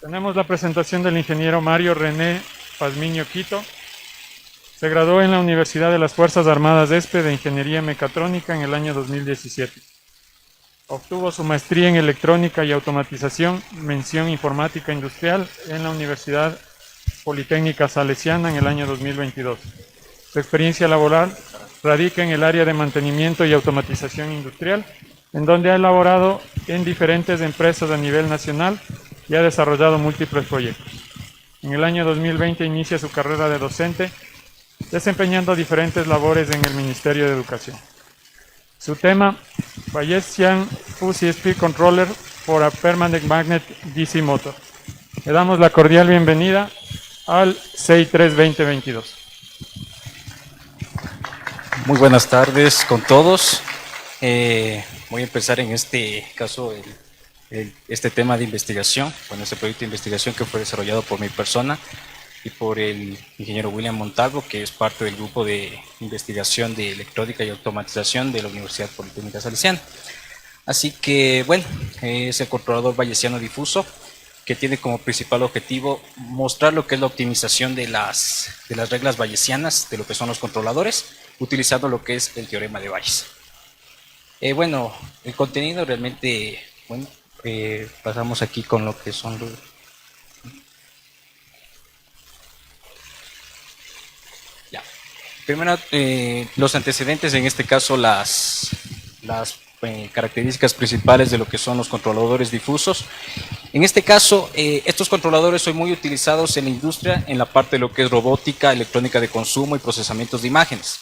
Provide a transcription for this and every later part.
Tenemos la presentación del ingeniero Mario René Pazmiño Quito. Se graduó en la Universidad de las Fuerzas Armadas ESPE de Ingeniería Mecatrónica en el año 2017. Obtuvo su maestría en Electrónica y Automatización, mención Informática Industrial en la Universidad Politécnica Salesiana en el año 2022. Su experiencia laboral radica en el área de mantenimiento y automatización industrial, en donde ha elaborado en diferentes empresas a nivel nacional y ha desarrollado múltiples proyectos. En el año 2020 inicia su carrera de docente, desempeñando diferentes labores en el Ministerio de Educación. Su tema, Bayesian Fuzzy Speed Controller for a Permanent Magnet DC Motor. Le damos la cordial bienvenida al CI3 2022. Muy buenas tardes con todos. Voy a empezar en este caso este tema de investigación, este proyecto de investigación que fue desarrollado por mi persona y por el ingeniero William Montalvo, que es parte del grupo de investigación de electrónica y automatización de la Universidad Politécnica Salesiana. Así que, es el controlador bayesiano difuso, que tiene como principal objetivo mostrar lo que es la optimización de las reglas bayesianas, de lo que son los controladores, utilizando lo que es el teorema de Bayes. El contenido realmente, pasamos aquí con lo que son los... Primero, los antecedentes, en este caso las características principales de lo que son los controladores difusos. En este caso, estos controladores son muy utilizados en la industria, en la parte de lo que es robótica, electrónica de consumo y procesamientos de imágenes.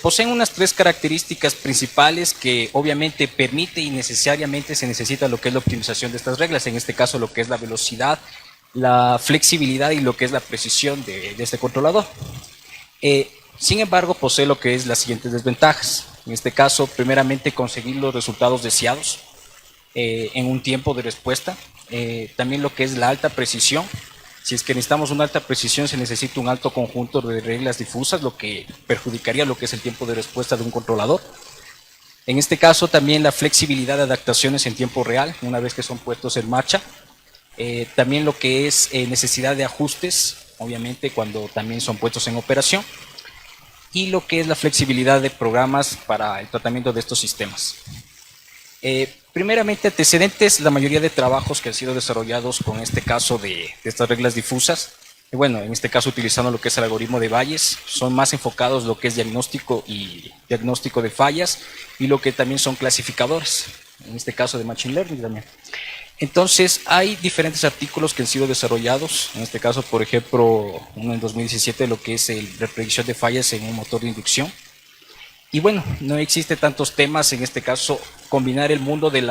Poseen unas tres características principales que obviamente permite y necesariamente se necesita lo que es la optimización de estas reglas, en este caso lo que es la velocidad, la flexibilidad y lo que es la precisión de este controlador. Sin embargo, posee lo que es las siguientes desventajas. En este caso, primeramente, conseguir los resultados deseados en un tiempo de respuesta. También lo que es la alta precisión. Si es que necesitamos una alta precisión, se necesita un alto conjunto de reglas difusas, lo que perjudicaría lo que es el tiempo de respuesta de un controlador. En este caso, también la flexibilidad de adaptaciones en tiempo real, una vez que son puestos en marcha. También lo que es necesidad de ajustes, obviamente, cuando también son puestos en operación. Y lo que es la flexibilidad de programas para el tratamiento de estos sistemas. Primeramente, antecedentes, la mayoría de trabajos que han sido desarrollados con este caso de estas reglas difusas, en este caso utilizando lo que es el algoritmo de Bayes, son más enfocados lo que es diagnóstico de fallas y lo que también son clasificadores, en este caso de Machine Learning también. Entonces, hay diferentes artículos que han sido desarrollados, en este caso, por ejemplo, uno en 2017, lo que es la predicción de fallas en un motor de inducción. Y no existe tantos temas, en este caso, combinar el mundo del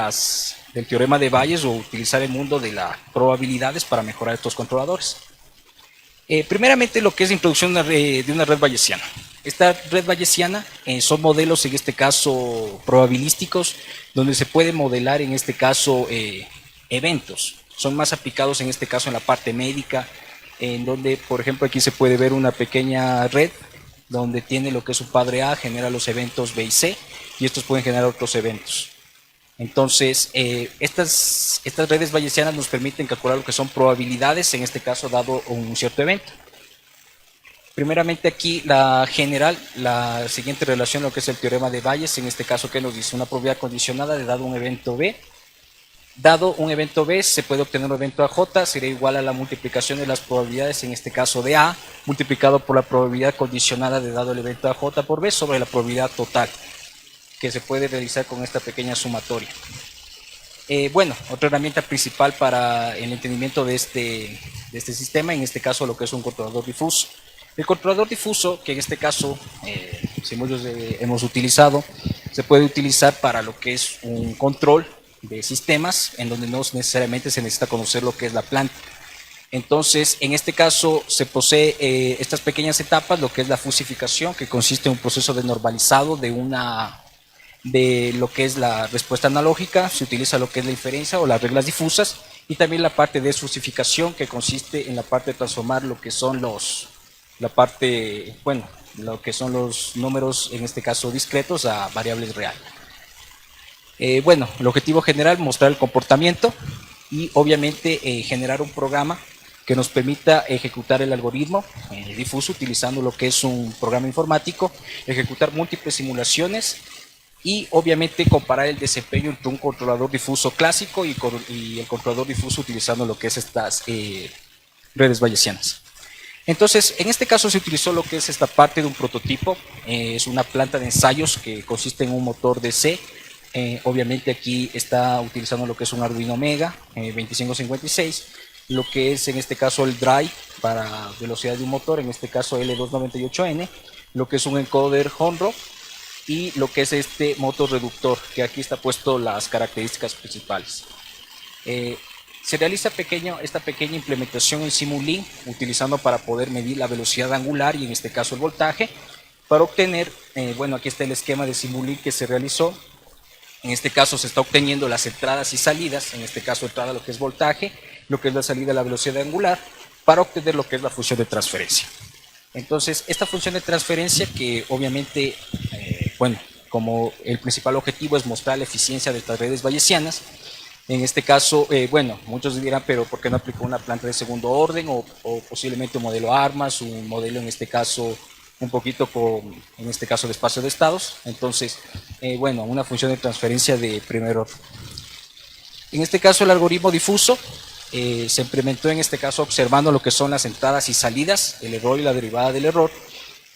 teorema de Bayes o utilizar el mundo de las probabilidades para mejorar estos controladores. Primeramente, lo que es la introducción de una red bayesiana. Esta red bayesiana son modelos, en este caso, probabilísticos, donde se puede modelar, en este caso, eventos. Son más aplicados en este caso en la parte médica, en donde, por ejemplo, aquí se puede ver una pequeña red donde tiene lo que es un padre A, genera los eventos B y C, y estos pueden generar otros eventos. Entonces, estas redes bayesianas nos permiten calcular lo que son probabilidades, en este caso dado un cierto evento. Primeramente aquí la general, la siguiente relación, lo que es el teorema de Bayes, en este caso que nos dice una probabilidad condicionada de dado un evento B. Dado un evento B, se puede obtener un evento AJ, sería igual a la multiplicación de las probabilidades, en este caso de A, multiplicado por la probabilidad condicionada de dado el evento AJ por B sobre la probabilidad total, que se puede realizar con esta pequeña sumatoria. Otra herramienta principal para el entendimiento de este sistema, en este caso lo que es un controlador difuso. El controlador difuso, que en este caso, si muchos hemos utilizado, se puede utilizar para lo que es un control de sistemas, en donde no necesariamente se necesita conocer lo que es la planta. Entonces, en este caso, se posee estas pequeñas etapas, lo que es la fusificación, que consiste en un proceso de normalizado de lo que es la respuesta analógica, se utiliza lo que es la inferencia o las reglas difusas, y también la parte de fusificación, que consiste en la parte de transformar lo que son lo que son los números, en este caso discretos, a variables reales. El objetivo general, mostrar el comportamiento y obviamente generar un programa que nos permita ejecutar el algoritmo difuso utilizando lo que es un programa informático, ejecutar múltiples simulaciones y obviamente comparar el desempeño entre un controlador difuso clásico y el controlador difuso utilizando lo que es estas redes bayesianas. Entonces, en este caso se utilizó lo que es esta parte de un prototipo, es una planta de ensayos que consiste en un motor DC. Obviamente aquí está utilizando lo que es un Arduino Mega 2556, lo que es en este caso el drive para velocidad de un motor, en este caso L298N, lo que es un encoder Honro y lo que es este motor reductor, que aquí está puesto las características principales. Se realiza esta pequeña implementación en Simulink utilizando para poder medir la velocidad angular y en este caso el voltaje para obtener, bueno, aquí está el esquema de Simulink que se realizó. En este caso se está obteniendo las entradas y salidas, en este caso entrada lo que es voltaje, lo que es la salida la velocidad angular, para obtener lo que es la función de transferencia. Entonces, esta función de transferencia que obviamente, bueno, como el principal objetivo es mostrar la eficiencia de estas redes bayesianas, en este caso, bueno, muchos dirán, pero ¿por qué no aplicó una planta de segundo orden o posiblemente un modelo ARMAS, un modelo en este caso un poquito en este caso de espacio de estados? Entonces, bueno, una función de transferencia de primer orden. En este caso el algoritmo difuso se implementó en este caso observando lo que son las entradas y salidas, el error y la derivada del error,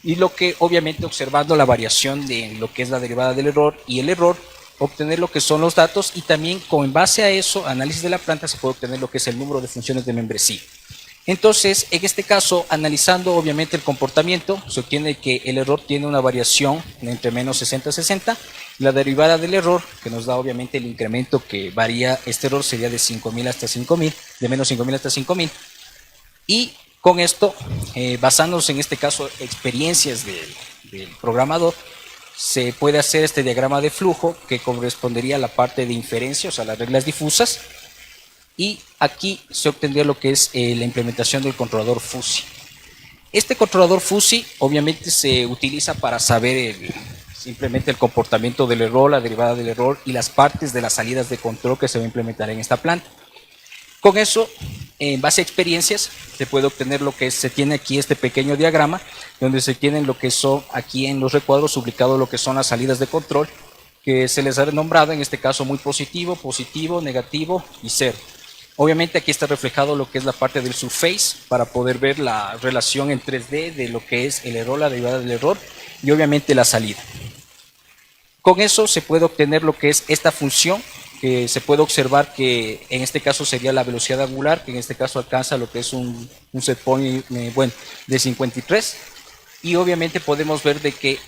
y lo que obviamente observando la variación de lo que es la derivada del error y el error, obtener lo que son los datos y también con base a eso, análisis de la planta, se puede obtener lo que es el número de funciones de membresía. Entonces, en este caso, analizando obviamente el comportamiento, se obtiene que el error tiene una variación entre menos 60 a 60, la derivada del error, que nos da obviamente el incremento que varía este error, sería de 5.000 hasta 5.000, de menos 5.000 hasta 5.000, y con esto, basándose en este caso experiencias del programador, se puede hacer este diagrama de flujo que correspondería a la parte de inferencia, o sea, las reglas difusas, y aquí se obtendría lo que es la implementación del controlador FUSI. Este controlador FUSI obviamente se utiliza para saber simplemente el comportamiento del error, la derivada del error y las partes de las salidas de control que se va a implementar en esta planta. Con eso, en base a experiencias, se puede obtener lo que se tiene aquí este pequeño diagrama, donde se tienen lo que son aquí en los recuadros ubicados lo que son las salidas de control, que se les ha nombrado en este caso muy positivo, positivo, negativo y cero. Obviamente aquí está reflejado lo que es la parte del surface para poder ver la relación en 3D de lo que es el error, la derivada del error y obviamente la salida. Con eso se puede obtener lo que es esta función, que se puede observar que en este caso sería la velocidad angular, que en este caso alcanza lo que es un set point bueno, de 53, y obviamente podemos ver de que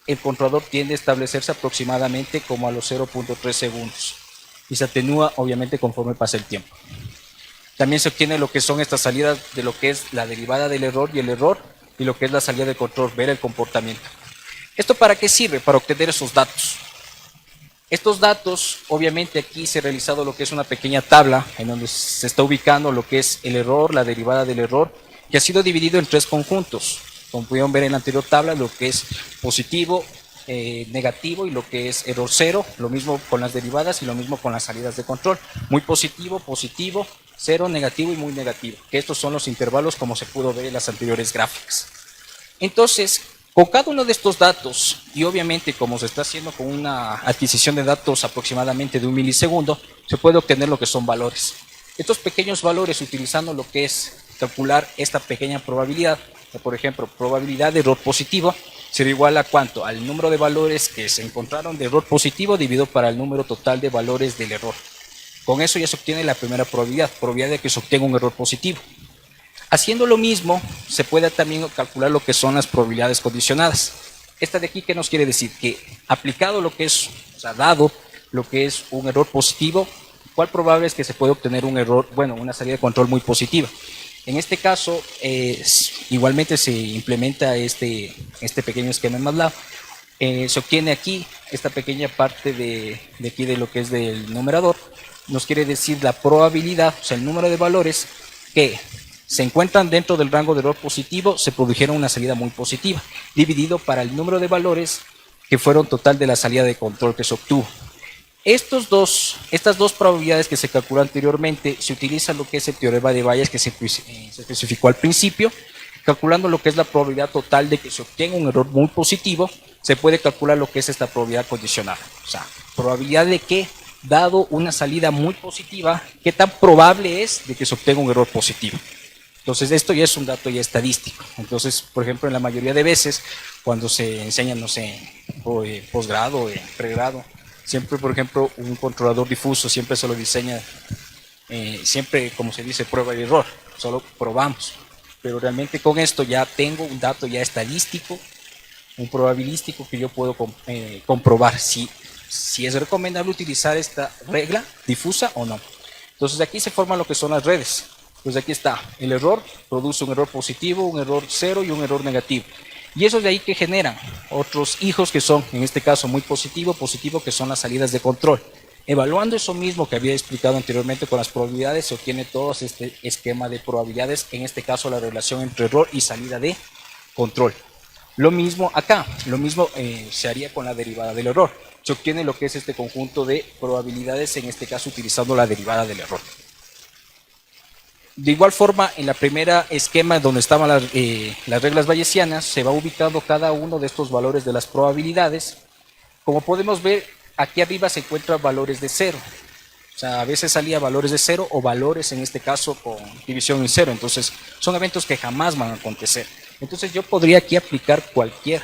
el controlador tiende a establecerse aproximadamente como a los 0.3 segundos y se atenúa obviamente conforme pasa el tiempo. También se obtiene lo que son estas salidas de lo que es la derivada del error y el error, y lo que es la salida de control, ver el comportamiento. ¿Esto para qué sirve? Para obtener esos datos. Estos datos, obviamente aquí se ha realizado lo que es una pequeña tabla en donde se está ubicando lo que es el error, la derivada del error, que ha sido dividido en tres conjuntos. Como pudieron ver en la anterior tabla, lo que es positivo, negativo y lo que es error cero, lo mismo con las derivadas y lo mismo con las salidas de control. Muy positivo, positivo, cero, negativo y muy negativo, que estos son los intervalos como se pudo ver en las anteriores gráficas. Entonces, con cada uno de estos datos, y obviamente como se está haciendo con una adquisición de datos aproximadamente de 1 milisegundo, se puede obtener lo que son valores. Estos pequeños valores, utilizando lo que es calcular esta pequeña probabilidad, por ejemplo, probabilidad de error positivo, será igual a ¿cuánto? Al número de valores que se encontraron de error positivo dividido para el número total de valores del error. Con eso ya se obtiene la primera probabilidad de que se obtenga un error positivo. Haciendo lo mismo, se puede también calcular lo que son las probabilidades condicionadas. Esta de aquí, ¿qué nos quiere decir? Que aplicado lo que es, o sea, dado lo que es un error positivo, ¿cuál probable es que se puede obtener un error, bueno, una salida de control muy positiva? En este caso, igualmente se implementa este pequeño esquema en MATLAB. Se obtiene aquí esta pequeña parte de aquí de lo que es del numerador. Nos quiere decir la probabilidad, o sea, el número de valores que se encuentran dentro del rango de error positivo, se produjeron una salida muy positiva, dividido para el número de valores que fueron total de la salida de control que se obtuvo. Estas dos probabilidades que se calculó anteriormente, se utiliza lo que es el teorema de Bayes que se especificó al principio, calculando lo que es la probabilidad total de que se obtenga un error muy positivo, se puede calcular lo que es esta probabilidad condicional. O sea, probabilidad de que, dado una salida muy positiva, qué tan probable es de que se obtenga un error positivo. Entonces, esto ya es un dato ya estadístico. Entonces, por ejemplo, en la mayoría de veces, cuando se enseña, no sé, posgrado, pregrado, siempre, por ejemplo, un controlador difuso siempre se lo diseña, siempre, como se dice, prueba y error, solo probamos. Pero realmente con esto ya tengo un dato ya estadístico, un probabilístico que yo puedo comprobar si es recomendable utilizar esta regla difusa o no. Entonces aquí se forman lo que son las redes. Entonces aquí está, el error produce un error positivo, un error cero y un error negativo. Y eso es de ahí que generan otros hijos que son, en este caso, muy positivo, que son las salidas de control. Evaluando eso mismo que había explicado anteriormente con las probabilidades, se obtiene todo este esquema de probabilidades, en este caso la relación entre error y salida de control. Lo mismo acá, lo mismo se haría con la derivada del error. Se obtiene lo que es este conjunto de probabilidades, en este caso utilizando la derivada del error. De igual forma, en la primera esquema donde estaban las reglas bayesianas, se va ubicando cada uno de estos valores de las probabilidades. Como podemos ver, aquí arriba se encuentran valores de cero. O sea, a veces salía valores de cero o valores, en este caso, con división en cero. Entonces, son eventos que jamás van a acontecer. Entonces, yo podría aquí aplicar cualquier.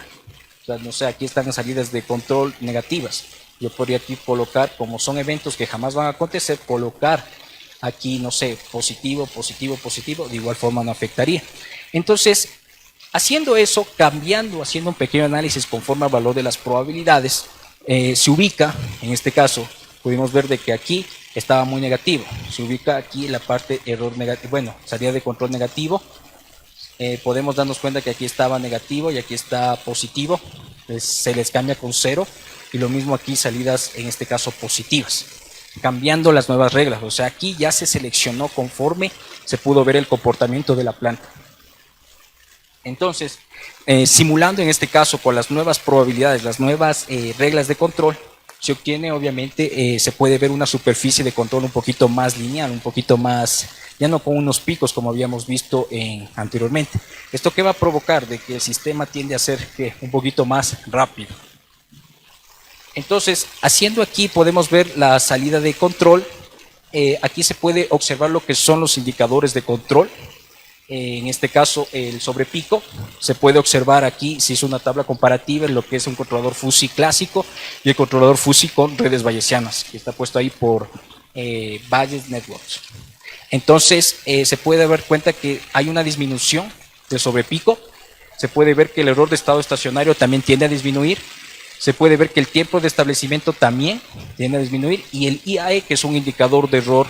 O sea, no sé, aquí están las salidas de control negativas. Yo podría aquí colocar, como son eventos que jamás van a acontecer, colocar aquí, no sé, positivo, positivo, positivo, de igual forma no afectaría. Entonces, haciendo eso, haciendo un pequeño análisis conforme al valor de las probabilidades, se ubica, en este caso, pudimos ver de que aquí estaba muy negativo, se ubica aquí la parte error negativo, bueno, salida de control negativo, podemos darnos cuenta que aquí estaba negativo y aquí está positivo, se les cambia con cero, y lo mismo aquí salidas, en este caso, positivas, cambiando las nuevas reglas. O sea, aquí ya se seleccionó conforme se pudo ver el comportamiento de la planta. Entonces, simulando en este caso con las nuevas probabilidades, las nuevas reglas de control, se obtiene obviamente, se puede ver una superficie de control un poquito más lineal, un poquito más, ya no con unos picos como habíamos visto anteriormente. ¿Esto qué va a provocar? De que el sistema tiende a ser un poquito más rápido. Entonces, haciendo aquí podemos ver la salida de control. Aquí se puede observar lo que son los indicadores de control. En este caso, el sobrepico. Se puede observar aquí, se hizo una tabla comparativa en lo que es un controlador FUSI clásico y el controlador FUSI con redes bayesianas, que está puesto ahí por Bayes Networks. Entonces, se puede dar cuenta que hay una disminución del sobrepico. Se puede ver que el error de estado estacionario también tiende a disminuir. Se puede ver que el tiempo de establecimiento también tiende a disminuir, y el IAE, que es un indicador de error,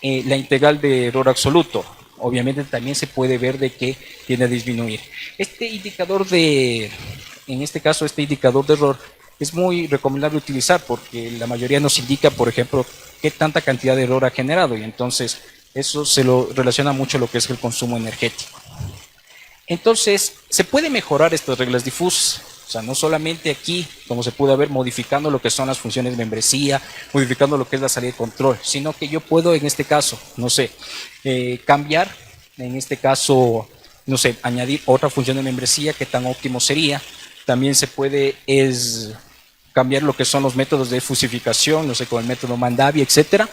la integral de error absoluto, obviamente también se puede ver de que tiende a disminuir. Este indicador en este caso, este indicador de error es muy recomendable utilizar porque la mayoría nos indica, por ejemplo, qué tanta cantidad de error ha generado, y entonces eso se lo relaciona mucho a lo que es el consumo energético. Entonces, se puede mejorar estas reglas difusas. O sea, no solamente aquí, como se pudo ver, modificando lo que son las funciones de membresía, modificando lo que es la salida de control, sino que yo puedo, en este caso, no sé, cambiar, en este caso, no sé, añadir otra función de membresía, que tan óptimo sería. También se puede cambiar lo que son los métodos de fusificación, no sé, con el método Mandavi, etcétera.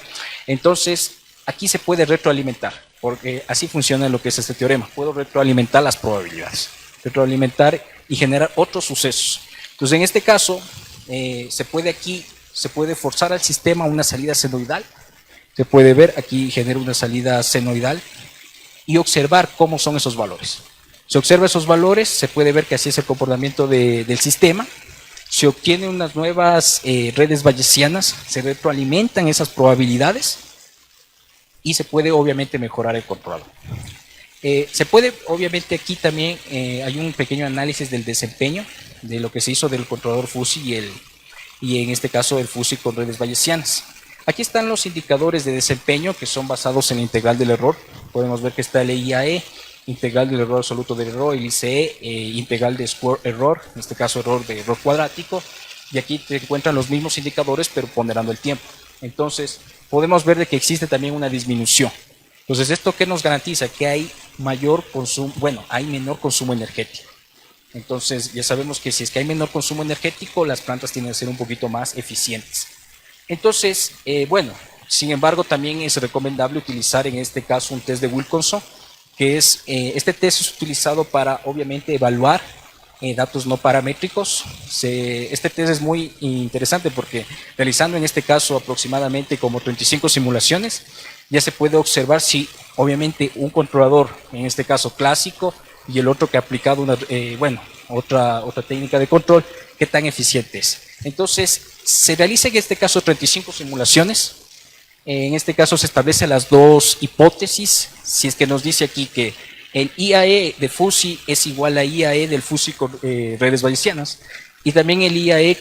Entonces, aquí se puede retroalimentar, porque así funciona lo que es este teorema. Puedo retroalimentar las probabilidades, retroalimentar y generar otros sucesos. Entonces, en este caso, se puede forzar al sistema una salida senoidal. Se puede ver aquí genera una salida senoidal y observar cómo son esos valores. Se observa esos valores, se puede ver que así es el comportamiento del sistema. Se obtienen unas nuevas redes bayesianas, se retroalimentan esas probabilidades y se puede obviamente mejorar el controlador. Se puede, obviamente aquí también hay un pequeño análisis del desempeño de lo que se hizo del controlador FUSI y en este caso el FUSI con redes bayesianas. Aquí están los indicadores de desempeño que son basados en la integral del error. Podemos ver que está el IAE, integral del error absoluto del error, el ICE, integral de square error, en este caso error de error cuadrático, y aquí te encuentran los mismos indicadores, pero ponderando el tiempo. Entonces, podemos ver de que existe también una disminución. Entonces, ¿esto qué nos garantiza? Que hay mayor consumo, bueno, hay menor consumo energético. Entonces, ya sabemos que si es que hay menor consumo energético, las plantas tienden a ser un poquito más eficientes. Entonces, bueno, sin embargo, también es recomendable utilizar en este caso un test de Wilkinson, que es, este test es utilizado para, obviamente, evaluar datos no paramétricos. Este test es muy interesante porque realizando en este caso aproximadamente como 35 simulaciones, ya se puede observar si obviamente un controlador, en este caso clásico, y el otro que ha aplicado una, otra técnica de control, qué tan eficiente es. Entonces, se realiza en este caso 35 simulaciones. En este caso se establecen las dos hipótesis. Si es que nos dice aquí que el IAE de FUSI es igual a IAE del FUSI con redes bayesianas, y también el IAE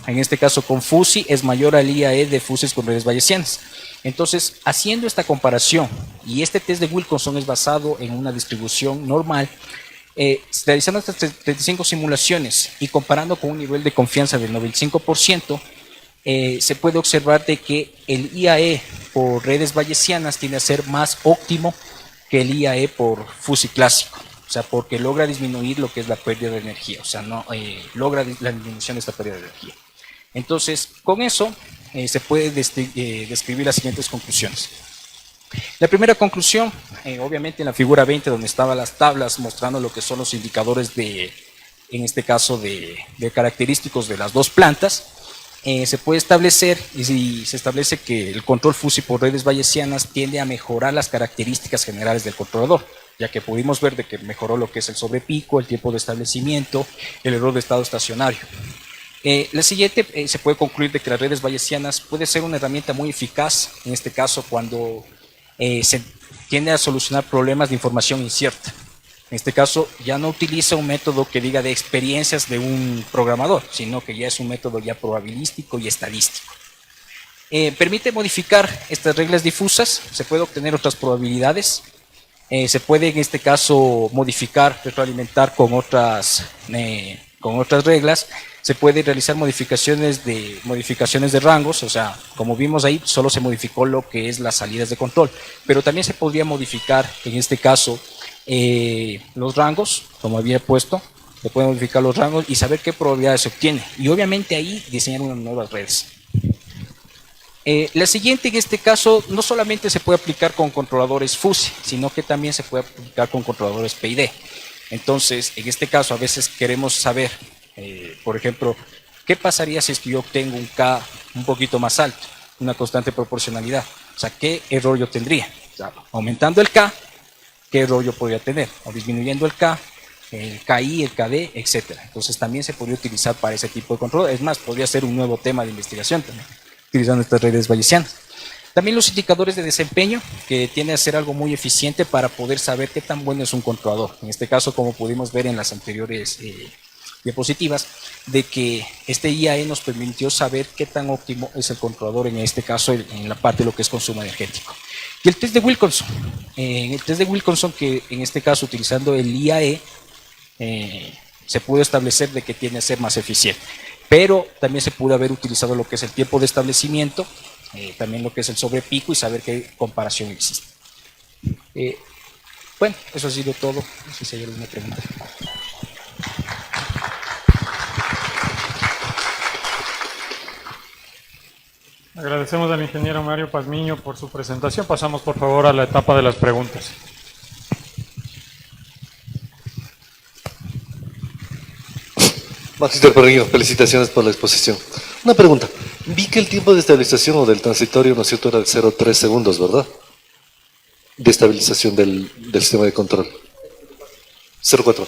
en este caso con FUSI es mayor al IAE de FUSI con redes bayesianas. Entonces, haciendo esta comparación, y este test de Wilkinson es basado en una distribución normal, realizando estas 35 simulaciones y comparando con un nivel de confianza del 95%, se puede observar de que el IAE por redes bayesianas tiende a ser más óptimo que el IAE por FUSI clásico, o sea, porque logra disminuir lo que es la pérdida de energía, o sea, no logra la disminución de esta pérdida de energía. Entonces, con eso se puede describir las siguientes conclusiones. La primera conclusión, obviamente en la figura 20, donde estaban las tablas mostrando lo que son los indicadores en este caso de característicos de las dos plantas, se puede establecer, y se establece que el control FUSI por redes bayesianas tiende a mejorar las características generales del controlador, ya que pudimos ver de que mejoró lo que es el sobrepico, el tiempo de establecimiento, el error de estado estacionario. La siguiente, se puede concluir de que las redes bayesianas puede ser una herramienta muy eficaz, en este caso cuando se tiende a solucionar problemas de información incierta. En este caso, ya no utiliza un método que diga de experiencias de un programador, sino que ya es un método ya probabilístico y estadístico. Permite modificar estas reglas difusas, se puede obtener otras probabilidades, se puede en este caso modificar, retroalimentar con otras reglas, se puede realizar modificaciones de rangos, o sea, como vimos ahí, solo se modificó lo que es las salidas de control, pero también se podría modificar, en este caso, los rangos, como había puesto, se pueden modificar los rangos y saber qué probabilidades se obtiene, y obviamente ahí diseñar unas nuevas redes. La siguiente, en este caso, no solamente se puede aplicar con controladores FUSI, sino que también se puede aplicar con controladores PID. Entonces, en este caso, a veces queremos saber, por ejemplo, ¿qué pasaría si es que yo obtengo un K un poquito más alto, una constante proporcionalidad? O sea, ¿qué error yo tendría? O sea, aumentando el K, ¿qué error yo podría tener? O disminuyendo el K, el KI, el KD, etc. Entonces, también se podría utilizar para ese tipo de control. Es más, podría ser un nuevo tema de investigación también, utilizando estas redes bayesianas. También los indicadores de desempeño, que tienden a ser algo muy eficiente para poder saber qué tan bueno es un controlador. En este caso, como pudimos ver en las anteriores diapositivas, de que este IAE nos permitió saber qué tan óptimo es el controlador, en este caso en la parte de lo que es consumo energético. Y el test de Wilkinson, que en este caso utilizando el IAE, se pudo establecer de que tiende a ser más eficiente, pero también se pudo haber utilizado lo que es el tiempo de establecimiento, también lo que es el sobrepico y saber qué comparación existe. Bueno, eso ha sido todo. No sé si hay alguna pregunta. Agradecemos al ingeniero Mario Pazmiño por su presentación. Pasamos por favor a la etapa de las preguntas. Magíster Parreño, felicitaciones por la exposición. Una pregunta. Vi que el tiempo de estabilización o del transitorio, ¿no es cierto?, era de 0,3 segundos, ¿verdad? De estabilización del sistema de control. 0,4.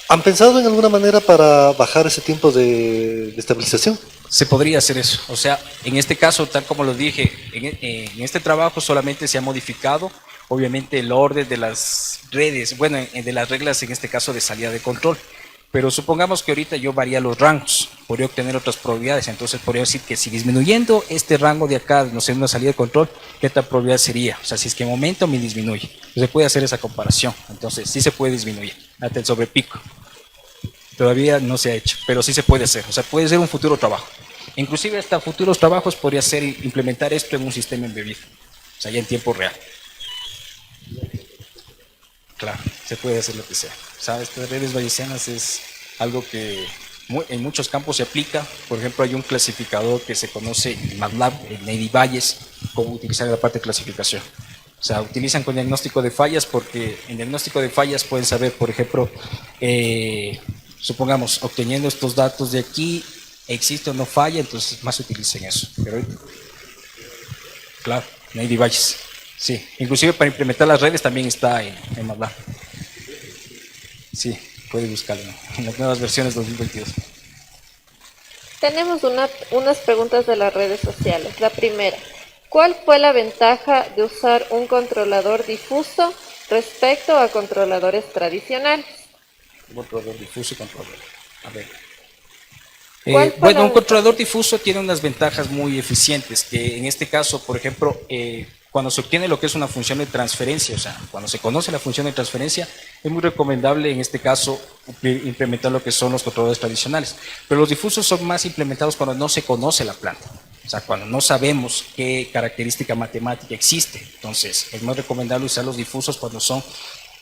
¿Han pensado en alguna manera para bajar ese tiempo de estabilización? Se podría hacer eso. O sea, en este caso, tal como lo dije, en este trabajo solamente se ha modificado, obviamente, el orden de las redes, bueno, de las reglas, en este caso, de salida de control. Pero supongamos que ahorita yo varía los rangos, podría obtener otras probabilidades. Entonces podría decir que si disminuyendo este rango de acá, no sé, una salida de control, ¿qué tal probabilidad sería? O sea, si es que en aumento me disminuye. Se puede hacer esa comparación. Entonces sí se puede disminuir hasta el sobrepico. Todavía no se ha hecho, pero sí se puede hacer. O sea, puede ser un futuro trabajo. Inclusive hasta futuros trabajos podría ser implementar esto en un sistema embebido. O sea, ya en tiempo real. Claro, se puede hacer lo que sea. O sea, estas redes bayesianas es algo que en muchos campos se aplica. Por ejemplo, hay un clasificador que se conoce en MATLAB, en Neidy Bayes, cómo utilizar la parte de clasificación. O sea, utilizan con diagnóstico de fallas porque en diagnóstico de fallas pueden saber, por ejemplo, supongamos, obteniendo estos datos de aquí, existe o no falla, entonces más utilicen eso. Pero, claro, Neidy Bayes. Sí, inclusive para implementar las redes también está en MATLAB. Sí, puede buscarlo en las nuevas versiones 2022. Tenemos unas preguntas de las redes sociales. La primera, ¿cuál fue la ventaja de usar un controlador difuso respecto a controladores tradicionales? Controlador difuso y controlador. A ver. ¿Cuál fue Bueno, la un controlador difuso tiene unas ventajas muy eficientes, que en este caso, por ejemplo, cuando se obtiene lo que es una función de transferencia, o sea, cuando se conoce la función de transferencia, es muy recomendable en este caso implementar lo que son los controladores tradicionales. Pero los difusos son más implementados cuando no se conoce la planta, o sea, cuando no sabemos qué característica matemática existe. Entonces, es más recomendable usar los difusos cuando son,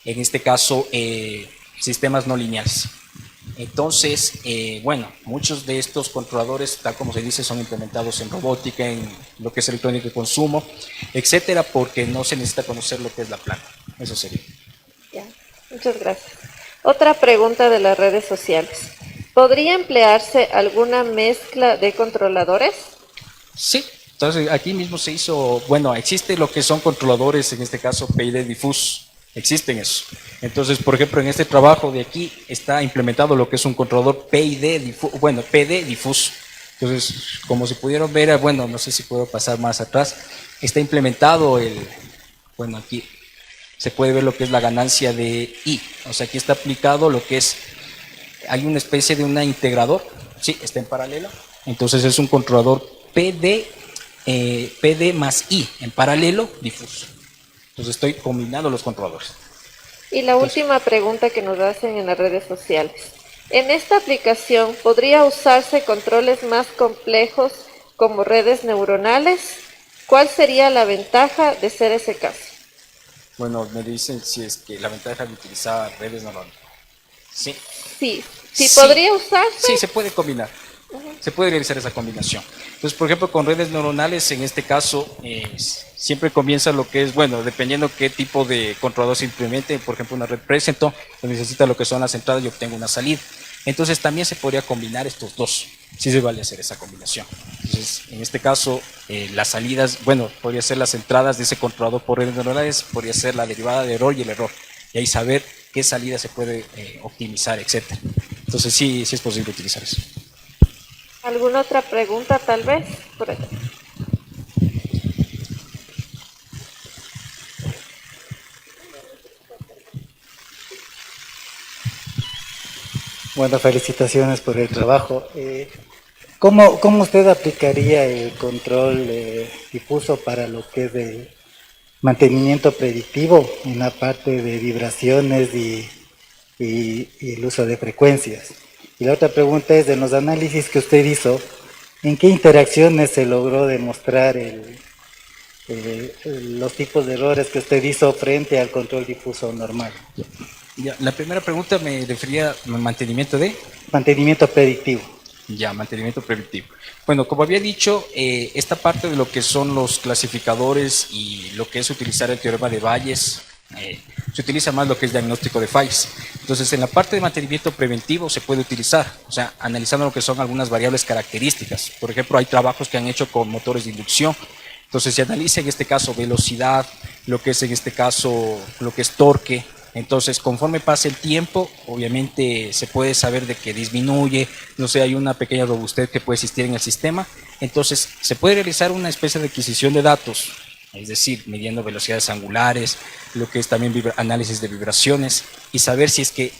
en este caso, sistemas no lineales. Entonces, bueno, muchos de estos controladores, tal como se dice, son implementados en robótica, en lo que es electrónica de consumo, etcétera, porque no se necesita conocer lo que es la planta. Eso sería. Ya, muchas gracias. Otra pregunta de las redes sociales. ¿Podría emplearse alguna mezcla de controladores? Sí, entonces aquí mismo se hizo, bueno, existe lo que son controladores, en este caso PID difuso. Existen eso. Entonces, por ejemplo, en este trabajo de aquí está implementado lo que es un controlador PID difuso, bueno, PD difuso. Entonces, como se pudieron ver, bueno, no sé si puedo pasar más atrás, está implementado bueno, aquí se puede ver lo que es la ganancia de I. O sea, aquí está aplicado lo que es, hay una especie de un integrador, sí, está en paralelo. Entonces es un controlador PD más I en paralelo difuso. Entonces estoy combinando los controladores. Y la última pregunta que nos hacen en las redes sociales. En esta aplicación, ¿podría usarse controles más complejos como redes neuronales? ¿Cuál sería la ventaja de ser ese caso? Bueno, me dicen si es que la ventaja de utilizar redes neuronales. Sí. Sí, Sí. podría usarse. Sí, se puede combinar. Se puede realizar esa combinación. Entonces, por ejemplo, con redes neuronales, en este caso, siempre comienza lo que es, bueno, dependiendo qué tipo de controlador se implemente, por ejemplo, una red presento, que necesita lo que son las entradas y obtengo una salida. Entonces, también se podría combinar estos dos. Sí se vale hacer esa combinación. Entonces, en este caso, las salidas, bueno, podría ser las entradas de ese controlador por redes neuronales, podría ser la derivada de error y el error. Y ahí saber qué salida se puede optimizar, etcétera. Entonces, sí es posible utilizar eso. ¿Alguna otra pregunta tal vez? Por acá. Bueno, felicitaciones por el trabajo. ¿Cómo usted aplicaría el control difuso para lo que es el mantenimiento predictivo en la parte de vibraciones y el uso de frecuencias? Y la otra pregunta es, en los análisis que usted hizo, ¿en qué interacciones se logró demostrar los tipos de errores que usted hizo frente al control difuso normal? Ya, la primera pregunta me refería al mantenimiento de... Mantenimiento predictivo. Ya, mantenimiento preventivo. Bueno, como había dicho, esta parte de lo que son los clasificadores y lo que es utilizar el teorema de Bayes, se utiliza más lo que es diagnóstico de fallas. Entonces, en la parte de mantenimiento preventivo se puede utilizar, o sea, analizando lo que son algunas variables características. Por ejemplo, hay trabajos que han hecho con motores de inducción. Entonces, se analiza en este caso velocidad, lo que es en este caso lo que es torque. Entonces, conforme pasa el tiempo, obviamente se puede saber de que disminuye, no sé, hay una pequeña robustez que puede existir en el sistema. Entonces, se puede realizar una especie de adquisición de datos, es decir, midiendo velocidades angulares, lo que es también análisis de vibraciones y saber si es que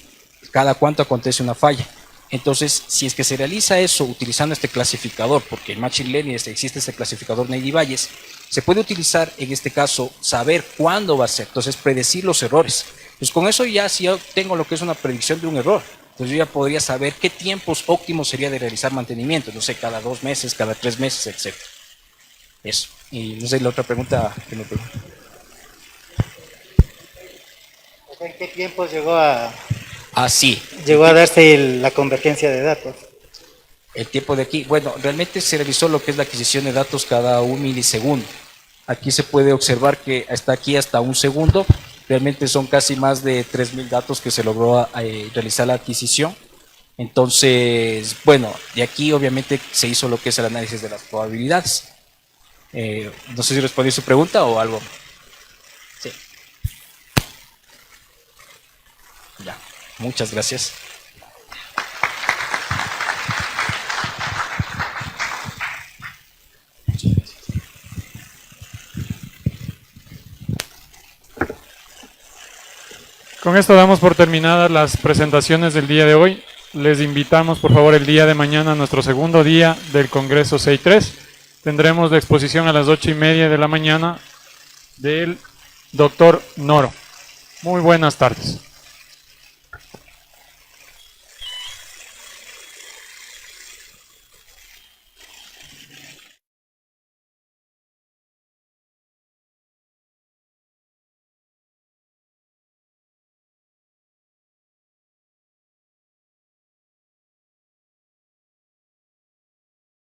cada cuánto acontece una falla. Entonces, si es que se realiza eso utilizando este clasificador, porque en Machine Learning existe este clasificador Neidy Bayes, se puede utilizar en este caso saber cuándo va a ser, entonces predecir los errores. Pues con eso ya si yo tengo lo que es una predicción de un error, Entonces yo ya podría saber qué tiempos óptimos sería de realizar mantenimiento, no sé, cada 2 meses, cada 3 meses, etc. Eso. Y no sé, la otra pregunta que me preguntó. ¿En qué tiempo Ah, sí. llegó a darse la convergencia de datos? El tiempo de aquí, bueno, realmente se realizó lo que es la adquisición de datos cada 1 milisegundo. Aquí se puede observar que está aquí hasta 1 segundo. Realmente son casi más de 3.000 datos que se logró realizar la adquisición. Entonces, bueno, de aquí obviamente se hizo lo que es el análisis de las probabilidades. No sé si respondí su pregunta o algo. Sí. Ya, muchas gracias. Con esto damos por terminadas las presentaciones del día de hoy. Les invitamos, por favor, el día de mañana a nuestro segundo día del Congreso 6.3. Tendremos la exposición a las 8:30 de la mañana del doctor Noro. Muy buenas tardes.